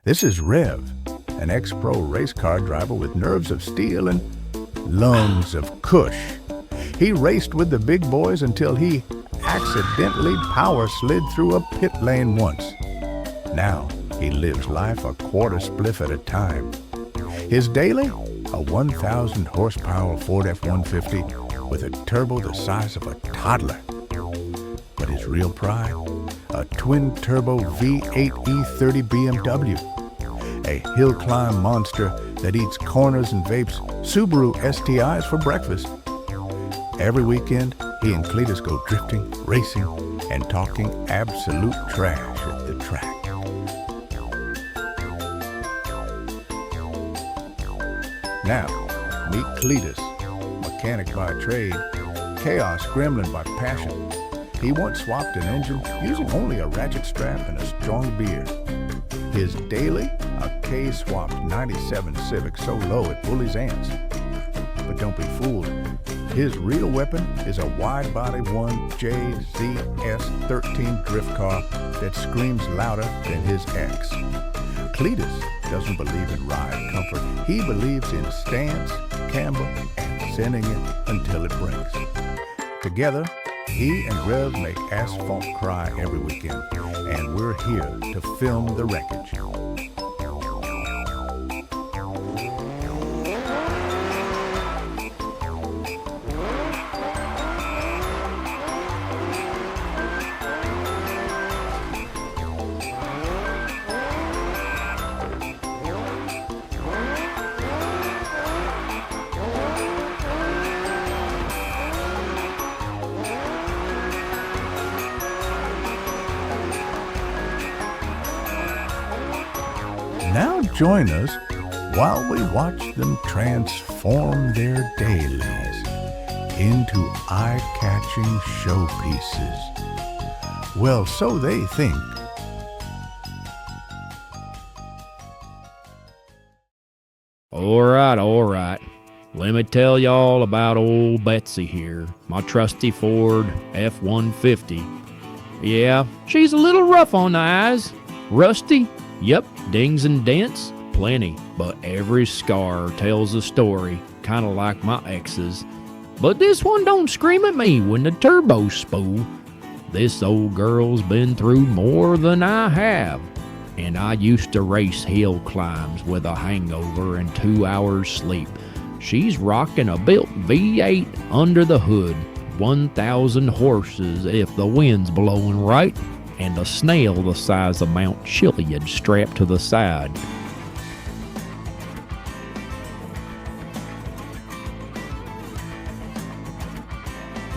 This is Rev, an ex-pro race car driver with nerves of steel and lungs of kush. He raced with the big boys until he accidentally power slid through a pit lane once. Now he lives life a quarter spliff at a time. His daily? A 1,000 horsepower Ford F-150 with a turbo the size of a toddler. But his real pride? A twin-turbo V8 E30 BMW. A hill climb monster that eats corners and vapes Subaru STIs for breakfast. Every weekend, he and Cleetus go drifting, racing, and talking absolute trash at the track. Now, meet Cleetus, mechanic by trade, chaos gremlin by passion. He once swapped an engine using only a ratchet strap and a strong beer. His daily, a K-swapped 97 Civic so low it bullies ants. But don't be fooled. His real weapon is a wide-body 1JZS13 drift car that screams louder than his ex. Cleetus doesn't believe in ride comfort. He believes in stance, camber, and sending it until it breaks. Together, he and Rev make asphalt cry every weekend, and we're here to film the wreckage. Now join us while we watch them transform their dailies into eye-catching showpieces. Well, so they think. All right. Let me tell y'all about old Betsy here, my trusty Ford F-150. Yeah, she's a little rough on the eyes. Rusty? Yep, dings and dents, plenty, but every scar tells a story, kinda like my ex's. But this one don't scream at me when the turbo's spool. This old girl's been through more than I have, and I used to race hill climbs with a hangover and 2 hours sleep. She's rocking a built V8 under the hood, 1,000 horses if the wind's blowing right, and a snail the size of Mount Chiliad strapped to the side.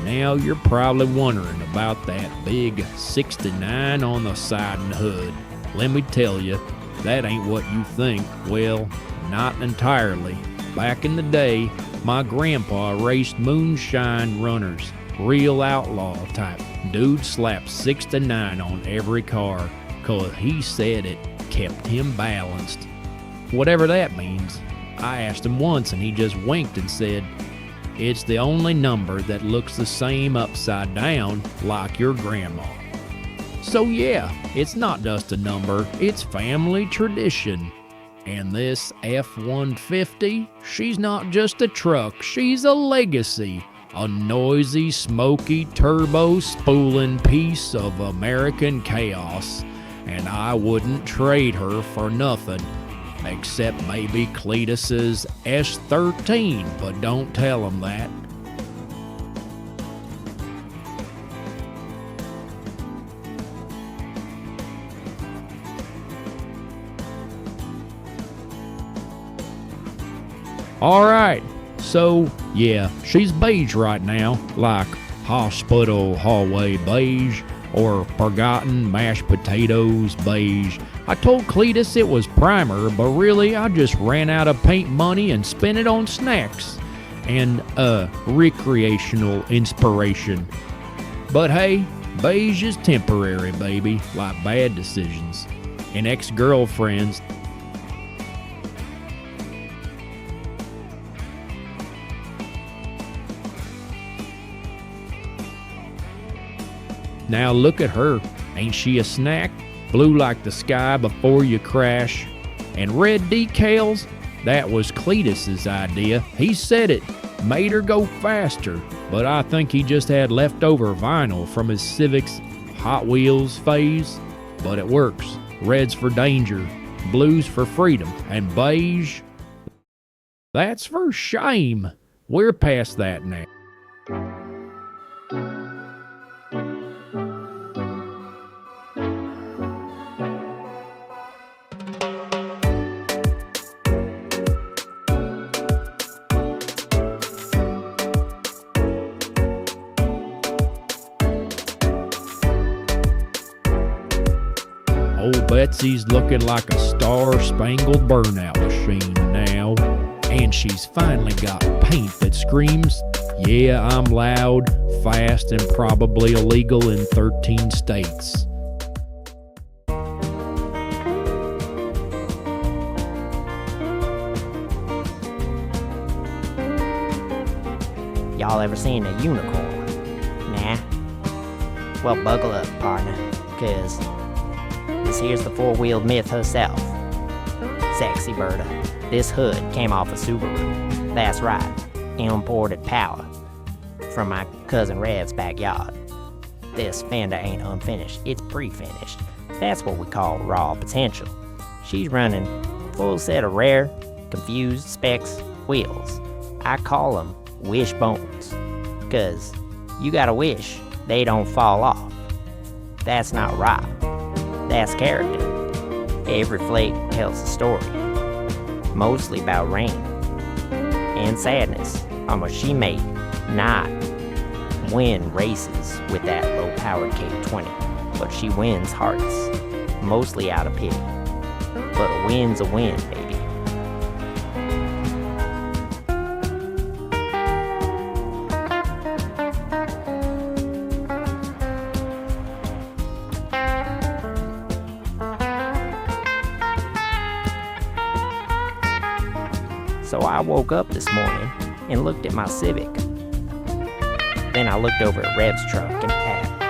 Now you're probably wondering about that big 69 on the side and hood. Let me tell you, that ain't what you think. Well, not entirely. Back in the day, my grandpa raced moonshine runners, real outlaw type. Dude slapped 69 on every car, 'cause he said it kept him balanced. Whatever that means. I asked him once and he just winked and said, "It's the only number that looks the same upside down like your grandma." So yeah, it's not just a number, it's family tradition. And this F-150, she's not just a truck, she's a legacy. A noisy, smoky, turbo-spooling piece of American chaos. And I wouldn't trade her for nothing, except maybe Cleetus's S13, but don't tell him that. Alright, so yeah, she's beige right now, like hospital hallway beige or forgotten mashed potatoes beige. I told Cleetus it was primer, but really I just ran out of paint money and spent it on snacks and recreational inspiration. But hey, beige is temporary, baby, like bad decisions and ex-girlfriends. Now look at her, ain't she a snack? Blue like the sky before you crash. And red decals, that was Cleetus's idea. He said it made her go faster, but I think he just had leftover vinyl from his Civic's Hot Wheels phase. But it works. Red's for danger, blue's for freedom, and beige, that's for shame. We're past that now. Old Betsy's looking like a star-spangled burnout machine now. And she's finally got paint that screams, yeah, I'm loud, fast, and probably illegal in 13 states. Y'all ever seen a unicorn? Nah? Well, buckle up, partner, cause this here's the four-wheeled myth herself. Sexy Berta. This hood came off a Subaru. That's right, imported power from my cousin Rev's backyard. This fender ain't unfinished, it's pre-finished. That's what we call raw potential. She's running full set of rare, confused specs wheels. I call them wishbones, cause you gotta wish they don't fall off. That's not right, that's character. Every flake tells a story, mostly about rain and sadness on what she may not win races with that low-powered K20, but she wins hearts, mostly out of pity. But a win's a win, baby. So I woke up this morning and looked at my Civic. Then I looked over at Rev's truck and Pat.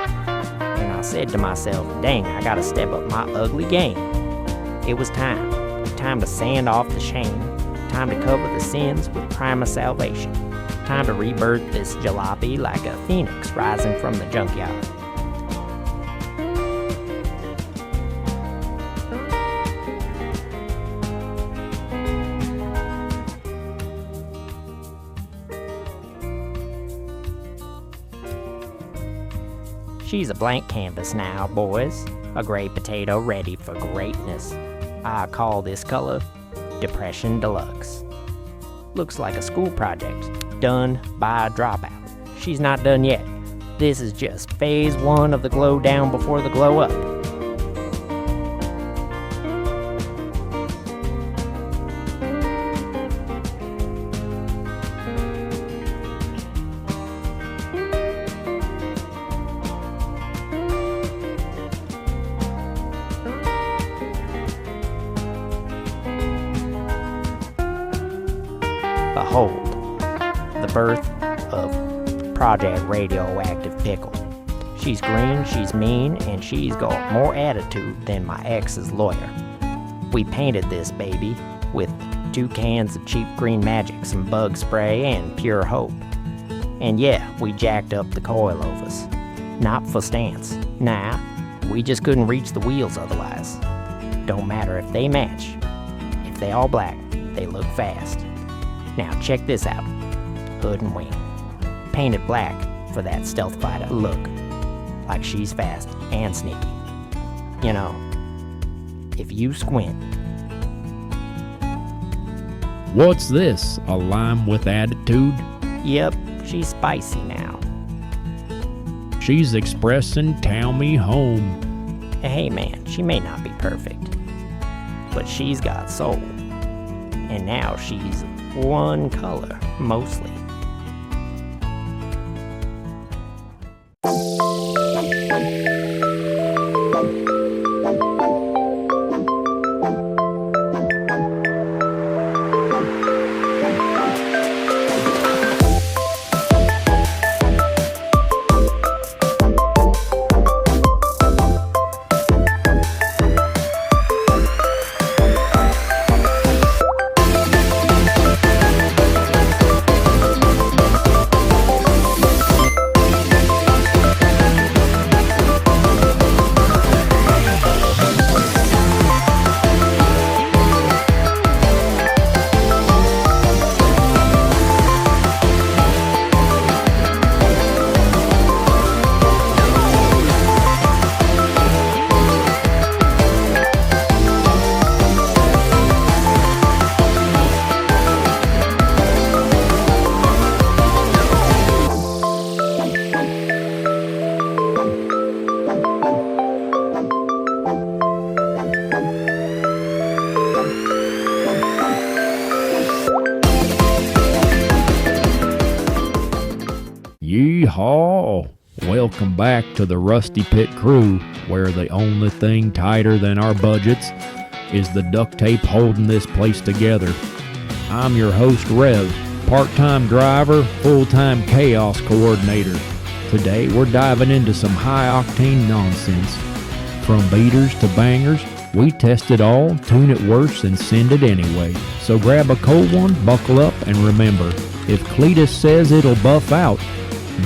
And I said to myself, dang, I gotta step up my ugly game. It was time. Time to sand off the shame. Time to cover the sins with prime of salvation. Time to rebirth this jalopy like a phoenix rising from the junkyard. She's a blank canvas now, boys. A gray potato ready for greatness. I call this color Depression Deluxe. Looks like a school project, done by a dropout. She's not done yet. This is just phase 1 of the glow down before the glow up. Behold, the birth of Project Radioactive Pickle. She's green, she's mean, and she's got more attitude than my ex's lawyer. We painted this baby with 2 cans of cheap green magic, some bug spray, and pure hope. And yeah, we jacked up the coilovers. Not for stance. Nah, we just couldn't reach the wheels otherwise. Don't matter if they match. If they all black, they look fast. Now check this out. Hood and wing. Painted black for that stealth fighter look. Like she's fast and sneaky. You know, if you squint. What's this? A lime with attitude? Yep, she's spicy now. She's expressing "Tell me home." Hey man, she may not be perfect, but she's got soul. And now she's one color, mostly. haw! Welcome back to the Rusty Pit Crew, where the only thing tighter than our budgets is the duct tape holding this place together. I'm your host, Rev, part-time driver, full-time chaos coordinator. Today we're diving into some high-octane nonsense. From beaters to bangers, we test it all, tune it worse, and send it anyway. So grab a cold one, buckle up, and remember, if Cleetus says it'll buff out,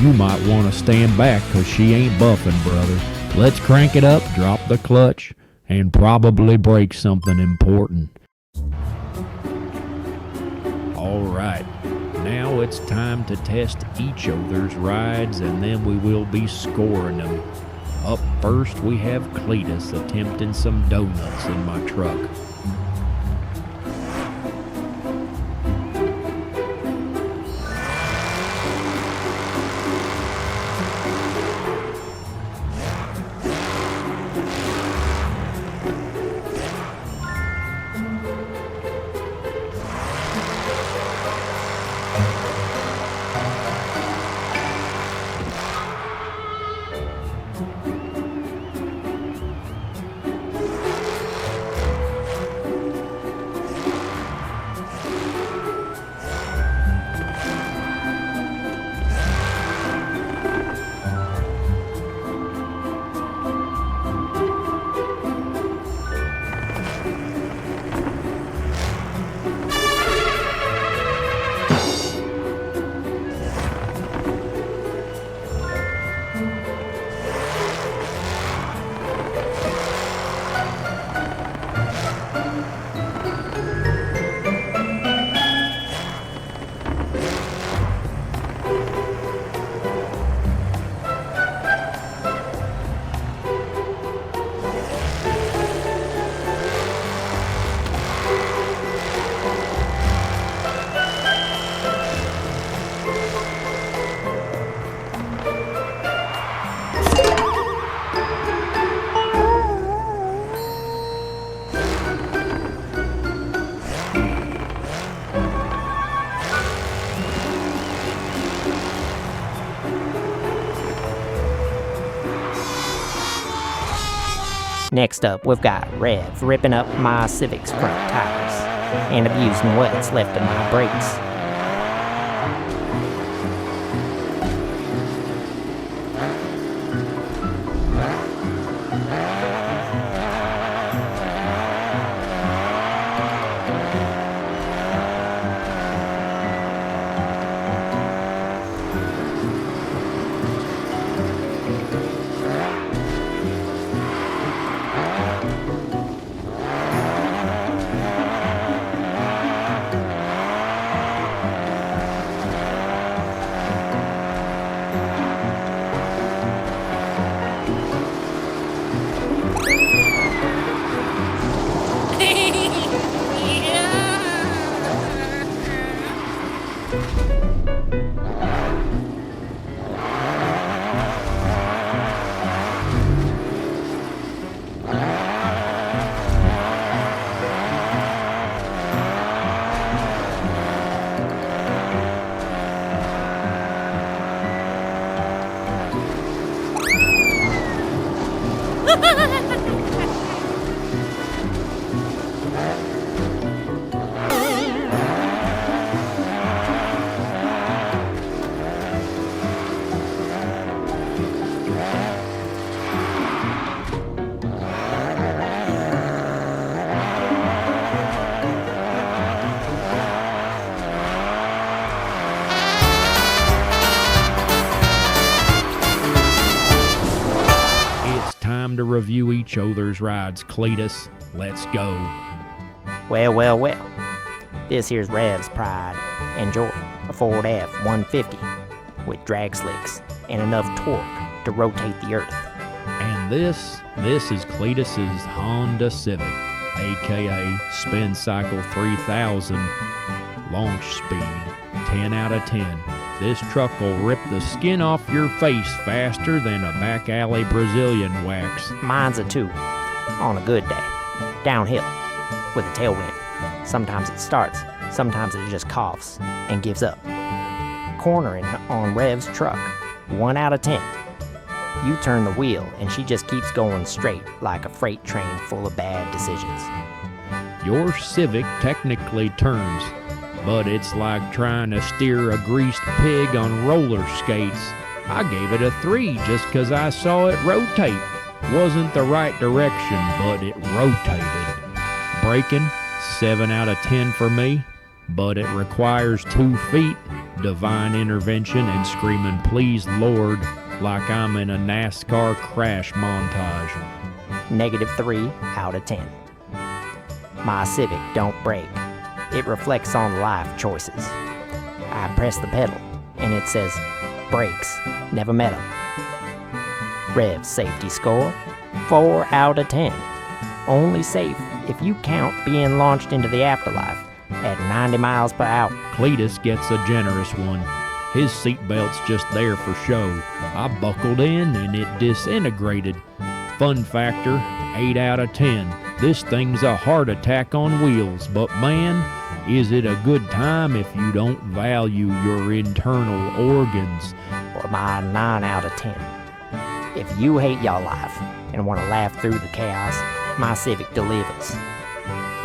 you might want to stand back, 'cause she ain't buffing, brother. Let's crank it up, drop the clutch, and probably break something important. Alright, now it's time to test each other's rides, and then we will be scoring them. Up first, we have Cleetus attempting some donuts in my truck. Next up, we've got Rev ripping up my Civic's front tires and abusing what's left of my brakes. To review each other's rides, Cleetus. Let's go. Well. This here's Rev's pride and joy, a Ford F-150 with drag slicks and enough torque to rotate the earth. And this is Cleetus's Honda Civic, aka Spin Cycle 3000, launch speed 10 out of 10. This truck will rip the skin off your face faster than a back alley Brazilian wax. Mine's a 2, on a good day, downhill, with a tailwind. Sometimes it starts, sometimes it just coughs and gives up. Cornering on Rev's truck 1 out of 10. You turn the wheel and she just keeps going straight like a freight train full of bad decisions. Your Civic technically turns, but it's like trying to steer a greased pig on roller skates. I gave it a 3 just 'cause I saw it rotate. Wasn't the right direction, but it rotated. Braking, 7 out of 10 for me, but it requires 2 feet, divine intervention, and screaming please Lord like I'm in a NASCAR crash montage. -3 out of 10. My Civic don't brake. It reflects on life choices. I press the pedal, and it says, brakes, never met 'em. Rev safety score, 4 out of 10. Only safe if you count being launched into the afterlife at 90 miles per hour. Cleetus gets a generous one. His seatbelt's just there for show. I buckled in and it disintegrated. Fun factor, 8 out of 10. This thing's a heart attack on wheels, but man, is it a good time if you don't value your internal organs. Or my 9 out of 10. If you hate your life and want to laugh through the chaos, my Civic delivers.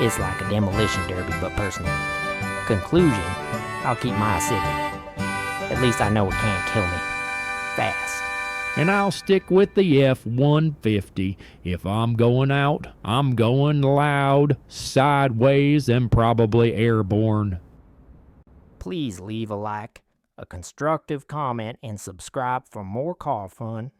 It's like a demolition derby, but personal. Conclusion, I'll keep my Civic. At least I know it can't kill me. Fast. And I'll stick with the F-150. If I'm going out, I'm going loud, sideways, and probably airborne. Please leave a like, a constructive comment, and subscribe for more car fun.